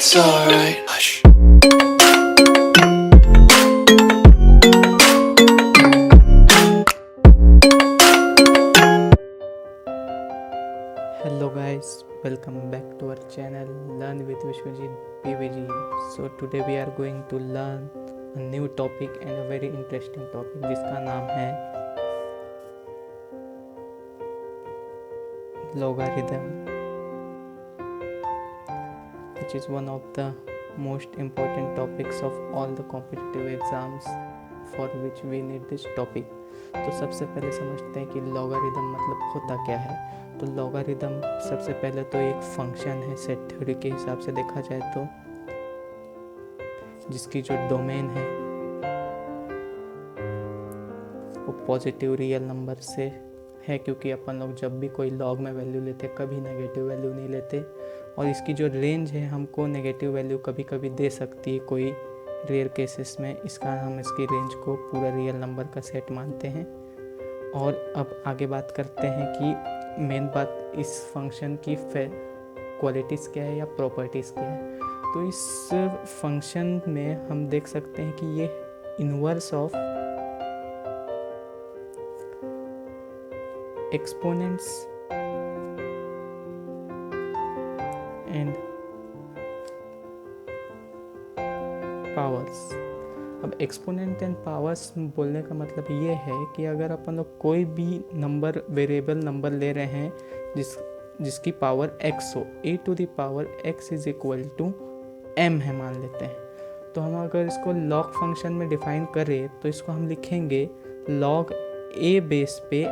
It's alright. Hush. Hello guys, welcome back to our channel Learn with Vishwajit PVG. So today we are going to learn a new topic and a very interesting topic जिसका नाम है logarithm, which is one of the most important topics of all the competitive exams for which we need this topic. तो सबसे पहले समझते हैं कि logarithm मतलब होता क्या है। तो लॉगरिदम सबसे पहले तो एक फंक्शन है सेट थ्योरी के हिसाब से देखा जाए तो, जिसकी जो डोमेन है वो पॉजिटिव रियल नंबर से है, क्योंकि अपन लोग जब भी कोई लॉग में वैल्यू लेते कभी नेगेटिव वैल्यू नहीं लेते। और इसकी जो रेंज है हमको नेगेटिव वैल्यू कभी कभी दे सकती है कोई रेयर केसेस में, इस कारण हम इसकी रेंज को पूरा रियल नंबर का सेट मानते हैं। और अब आगे बात करते हैं कि मेन बात इस फंक्शन की क्वालिटीज़ क्या है या प्रॉपर्टीज़ क्या है। तो इस फंक्शन में हम देख सकते हैं कि ये inverse of exponents and powers. अब एक्सपोनेंट एंड पावर्स बोलने का मतलब ये है कि अगर अपन लोग कोई भी नंबर वेरिएबल नंबर ले रहे हैं जिसकी पावर x हो, a to the power x is equal to m है मान लेते हैं। तो हम अगर इसको लॉग फंक्शन में डिफाइन करें तो इसको हम लिखेंगे लॉग a बेस पे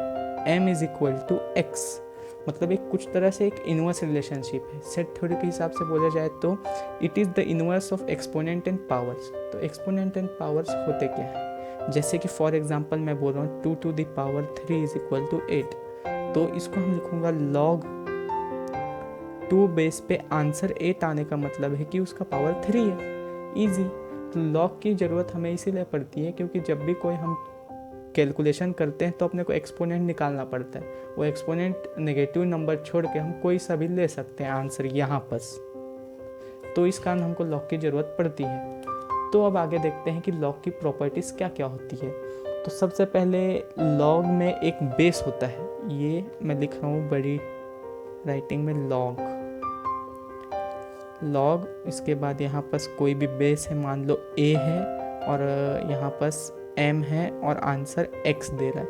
m is equal to x। मतलब एक कुछ तरह से एक इनवर्स रिलेशनशिप है। सेट थ्योरी के हिसाब से बोला जाए तो it is the inverse of exponent and powers. तो एक्सपोनेंट एंड पावर्स होते क्या है, जैसे कि फॉर एग्जांपल मैं बोल रहा हूँ 2 to the power 3 is equal to 8, तो इसको हम लिखूंगा लॉग 2 बेस पे आंसर 8 आने का मतलब है कि उसका पावर 3 है। ईजी। तो लॉग की ज़रूरत हमें इसीलिए पड़ती है क्योंकि जब भी कोई हम कैलकुलेशन करते हैं तो अपने को एक्सपोनेंट निकालना पड़ता है। वो एक्सपोनेंट नेगेटिव नंबर छोड़ के हम कोई सा भी ले सकते हैं आंसर यहाँ पर, तो इस कारण हमको लॉग की ज़रूरत पड़ती है। तो अब आगे देखते हैं कि लॉग की प्रॉपर्टीज़ क्या क्या होती है। तो सबसे पहले लॉग में एक बेस होता है, ये मैं लिख रहा हूँ बड़ी राइटिंग में लॉग। इसके बाद यहाँ पर कोई भी बेस है, मान लो a है और यहाँ पर m है और आंसर x दे रहा है।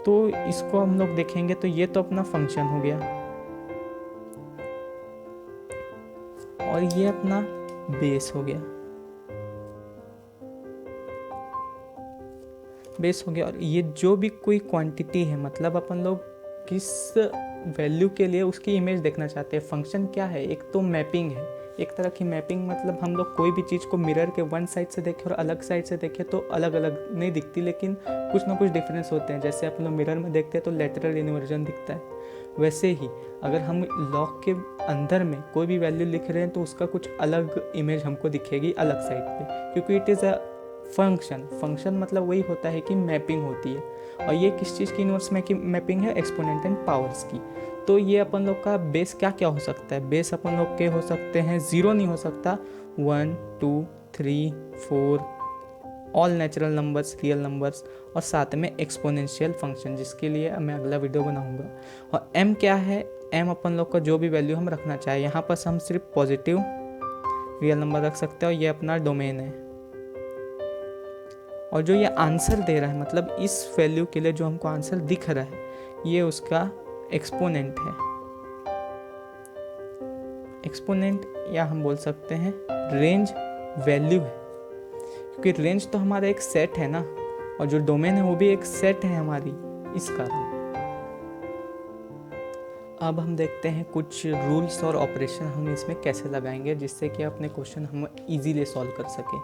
तो इसको हम लोग देखेंगे तो ये तो अपना फंक्शन हो गया और ये अपना बेस हो गया, और ये जो भी कोई क्वांटिटी है, मतलब अपन लोग किस वैल्यू के लिए उसकी इमेज देखना चाहते हैं। फंक्शन क्या है, एक तो मैपिंग है, एक तरह की मैपिंग, मतलब हम लोग कोई भी चीज़ को मिरर के वन साइड से देखें और अलग साइड से देखें तो अलग अलग नहीं दिखती, लेकिन कुछ ना कुछ डिफरेंस होते हैं। जैसे अपन लोग मिरर में देखते हैं तो लेटरल इन्वर्जन दिखता है, वैसे ही अगर हम लॉग के अंदर में कोई भी वैल्यू लिख रहे हैं तो उसका कुछ अलग इमेज हमको दिखेगी अलग साइड पे, क्योंकि इट इज़ अ फंक्शन मतलब वही होता है कि मैपिंग होती है। और ये किस चीज़ की इनवर्स मैपिंग है, एक्सपोनेंट एंड पावर्स की। तो ये अपन लोग का बेस क्या क्या हो सकता है, बेस अपन लोग के हो सकते हैं, 0 नहीं हो सकता, 1 2 3 4 all natural numbers, real numbers, और साथ में एक्सपोनेंशियल फंक्शन, जिसके लिए मैं अगला वीडियो बनाऊंगा। और m क्या है, m अपन लोग का जो भी वैल्यू हम रखना चाहे, यहाँ पर हम सिर्फ पॉजिटिव रियल नंबर रख सकते हैं और ये अपना डोमेन है। और जो ये आंसर दे रहा है, मतलब इस वैल्यू के लिए जो हमको आंसर दिख रहा है, ये उसका एक्सपोनेंट है। एक्सपोनेंट या हम बोल सकते हैं रेंज वैल्यू है, क्योंकि रेंज तो हमारा एक सेट है ना, और जो डोमेन है वो भी एक सेट है हमारी, इस कारण। अब हम देखते हैं कुछ रूल्स और ऑपरेशन हम इसमें कैसे लगाएंगे जिससे कि अपने क्वेश्चन हम इजीली सॉल्व कर सकें।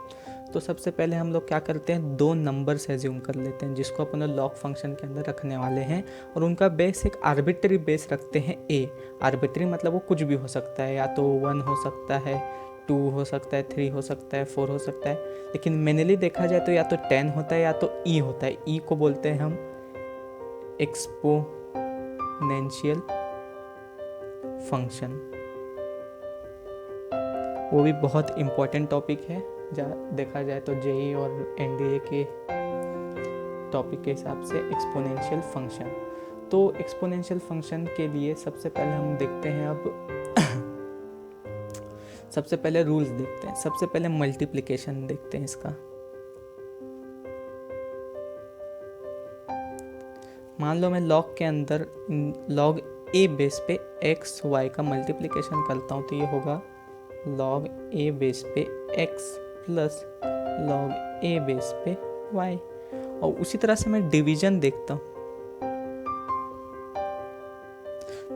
तो सबसे पहले हम लोग क्या करते हैं, 2 नंबर्स एज्यूम कर लेते हैं जिसको अपन लॉग फंक्शन के अंदर रखने वाले हैं, और उनका बेस एक आर्बिट्री बेस रखते हैं a। आर्बिट्री मतलब वो कुछ भी हो सकता है, या तो 1 हो सकता है, 2 हो सकता है, 3 हो सकता है, 4 हो सकता है, लेकिन मेनली देखा जाए तो या तो 10 होता है या तो e होता है। e को बोलते हैं हम एक्सपोनेंशियल फंक्शन। वो भी बहुत इम्पोर्टेंट टॉपिक है, देखा जाए तो जेई और एनडीए के टॉपिक के हिसाब से एक्सपोनेंशियल फंक्शन। तो एक्सपोनेंशियल फंक्शन के लिए सबसे पहले हम देखते हैं अब सबसे पहले रूल्स देखते हैं। सबसे पहले मल्टीप्लिकेशन देखते हैं इसका। मान लो मैं लॉग के अंदर लॉग ए बेस पे एक्स वाई का मल्टीप्लिकेशन करता हूँ, तो ये होगा लॉग ए बेस पे x plus log a base पे वाई। और उसी तरह से मैं डिवीजन देखता हूँ,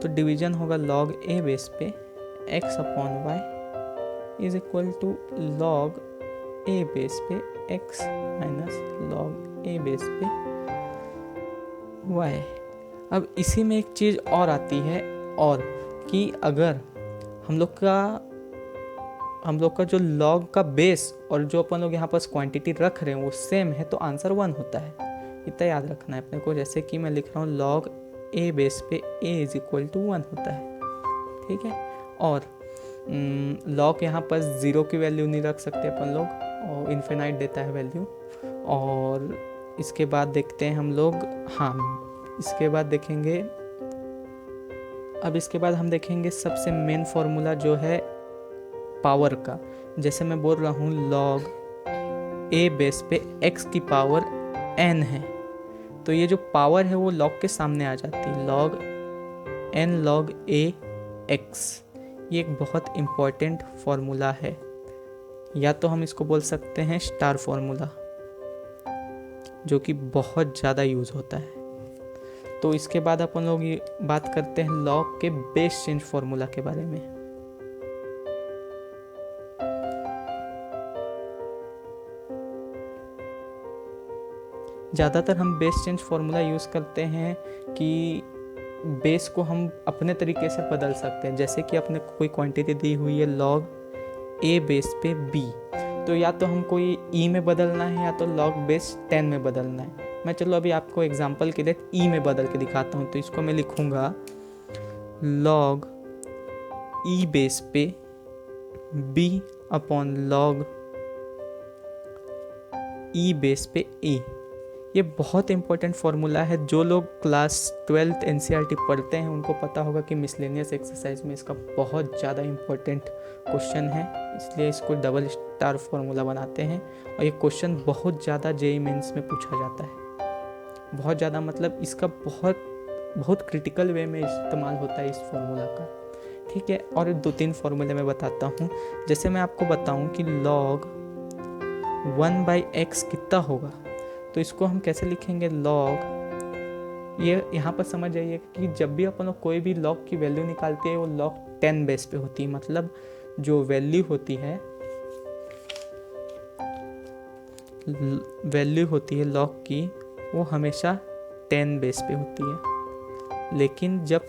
तो डिवीजन होगा लॉग ए बेस पे x upon y is equal to log a base पे x minus log a base पे वाई। अब इसी में एक चीज़ और आती है, और कि अगर हम लोग का जो लॉग का बेस और जो अपन लोग यहाँ पर क्वांटिटी रख रहे हैं वो सेम है, तो आंसर 1 होता है। इतना याद रखना है अपने को। जैसे कि मैं लिख रहा हूँ लॉग ए बेस पे ए इज इक्वल टू 1 होता है, ठीक है। और लॉग यहाँ पर 0 की वैल्यू नहीं रख सकते अपन लोग, और इन्फिनाइट देता है वैल्यू। और इसके बाद देखते हैं हम लोग, हाँ इसके बाद देखेंगे, अब इसके बाद हम देखेंगे सबसे मेन फॉर्मूला जो है पावर का। जैसे मैं बोल रहा हूँ लॉग ए बेस पे एक्स की पावर n है, तो ये जो पावर है वो लॉग के सामने आ जाती है, log n log a x। ये एक बहुत इम्पॉर्टेंट फॉर्मूला है, या तो हम इसको बोल सकते हैं स्टार फॉर्मूला, जो कि बहुत ज़्यादा यूज़ होता है। तो इसके बाद अपन लोग ये बात करते हैं लॉग के बेस चेंज फॉर्मूला के बारे में। ज़्यादातर हम बेस चेंज फॉर्मूला यूज़ करते हैं कि बेस को हम अपने तरीके से बदल सकते हैं। जैसे कि अपने कोई क्वांटिटी दी हुई है लॉग ए बेस पे बी, तो या तो हम कोई ई में बदलना है या तो लॉग बेस 10 में बदलना है। मैं चलो अभी आपको एग्जांपल के लिए ई में बदल के दिखाता हूँ। तो इसको मैं लिखूँगा लॉग ई बेस पे b upon log e base पे ए। ये बहुत इंपॉर्टेंट फार्मूला है। जो लोग क्लास 12th एनसीईआरटी पढ़ते हैं उनको पता होगा कि मिसलेनियस एक्सरसाइज में इसका बहुत ज़्यादा इंपॉर्टेंट क्वेश्चन है, इसलिए इसको डबल स्टार फार्मूला बनाते हैं। और ये क्वेश्चन बहुत ज़्यादा जेईई मेंस में पूछा जाता है, बहुत ज़्यादा, मतलब इसका बहुत क्रिटिकल वे में इस्तेमाल होता है इस फार्मूला का, ठीक है। और 2-3 फार्मूले मैं बताता हूँ। जैसे मैं आपको बताऊँ कि लॉग 1/x कितना होगा, तो इसको हम कैसे लिखेंगे लॉग, ये यहाँ पर समझ जाइए कि जब भी अपन लोग कोई भी लॉग की वैल्यू निकालते हैं वो लॉग 10 बेस पे होती है। मतलब जो वैल्यू होती है लॉग की, वो हमेशा 10 बेस पे होती है। लेकिन जब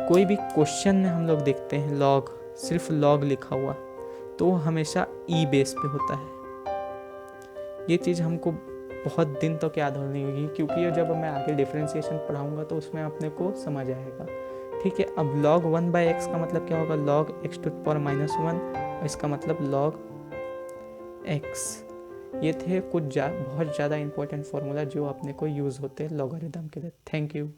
कोई भी क्वेश्चन में हम लोग देखते हैं लॉग, सिर्फ लॉग लिखा हुआ, तो वो हमेशा ई बेस पे होता है। ये चीज़ हमको बहुत दिन तक याद होनी होगी, क्योंकि ये जब मैं आगे डिफरेंशिएशन पढ़ाऊंगा तो उसमें अपने को समझ आएगा, ठीक है। अब log 1/x का मतलब क्या होगा, log x टू पावर -1, और इसका मतलब log x। ये थे कुछ बहुत ज़्यादा इंपॉर्टेंट फार्मूला जो अपने को यूज़ होते हैं लॉगरिथम के लिए। Thank you.